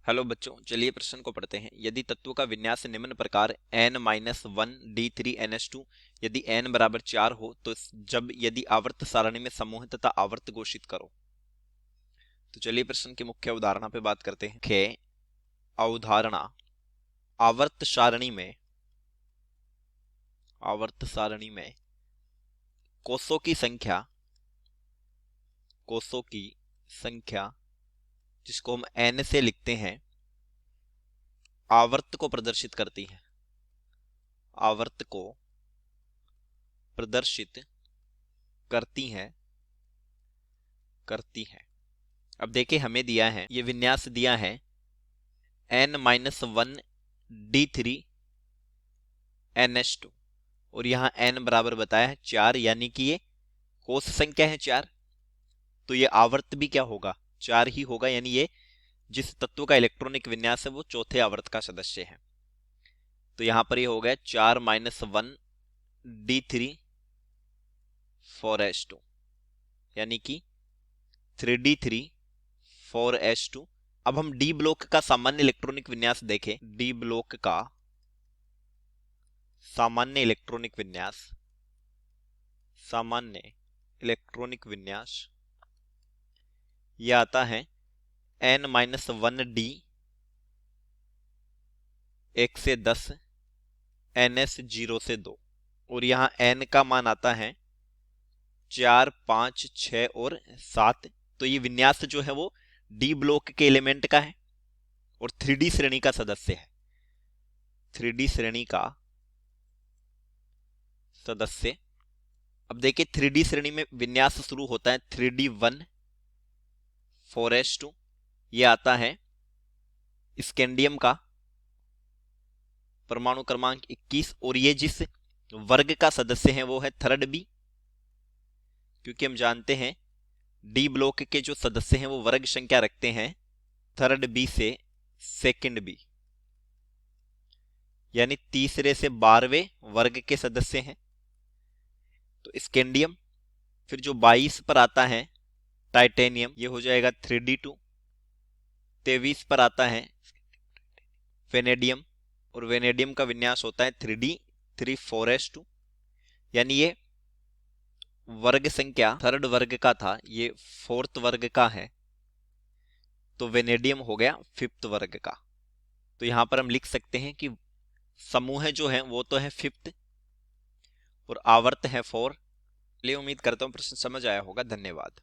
Hello बच्चों, चलिए प्रश्न को पढ़ते हैं। यदि तत्व का विन्यास निम्न प्रकार n-1 d3 ns2 यदि n बराबर 4 हो तो जब यदि आवर्त सारणी में समूह तथा आवर्त घोषित करो। तो चलिए प्रश्न की मुख्य अवधारणा पे बात करते हैं। मुख्य अवधारणा, आवर्त सारणी में कोषों की संख्या जिसको हम n से लिखते हैं, आवर्त को प्रदर्शित करती है। आवर्त को प्रदर्शित करती है। अब देखिए, हमें दिया है, ये विन्यास दिया है n-1 d3 ns2 और यहाँ n बराबर बताया है 4, यानी कि ये कोष संख्या है 4, तो ये आवर्त भी क्या होगा, 4 ही होगा। यानी ये जिस तत्व का इलेक्ट्रॉनिक विन्यास है वो चौथे आवर्त का सदस्य है। तो यहां पर ये हो गया 4-1 d3 4s2 यानी कि 3d3 4s2। अब हम डी ब्लॉक का सामान्य इलेक्ट्रॉनिक विन्यास देखें। डी ब्लॉक का सामान्य इलेक्ट्रॉनिक विन्यास यह आता है n-1 d 1 से 10 ns 0 से 2 और यहाँ n का मान आता है 4, 5, 6 और 7। तो ये विन्यास जो है वो डी ब्लॉक के एलिमेंट का है और 3D श्रेणी का सदस्य है। 3D श्रेणी का सदस्य। अब देखिए, 3D श्रेणी में विन्यास शुरू होता है 3d1 4s2। ये आता है स्कैंडियम का परमाणु क्रमांक 21 और ये जिस वर्ग का सदस्य है वो है थर्ड बी, क्योंकि हम जानते हैं डी ब्लॉक के जो सदस्य हैं वो वर्ग संख्या रखते हैं थर्ड बी से सेकंड बी, यानी तीसरे से 12वें वर्ग के सदस्य हैं। तो स्कैंडियम, फिर जो 22 पर आता है टाइटेनियम, ये हो जाएगा 3d2। 23 पर आता है वेनेडियम और वेनेडियम का विन्यास होता है 3d3 4s2, यानी ये वर्ग संख्या थर्ड वर्ग का था, ये फोर्थ वर्ग का है, तो वेनेडियम हो गया फिफ्थ वर्ग का। तो यहां पर हम लिख सकते हैं कि समूह जो है वो तो है फिफ्थ और आवर्त है 4। चलिए, उम्मीद करता हूं प्रश्न समझ आया होगा। धन्यवाद।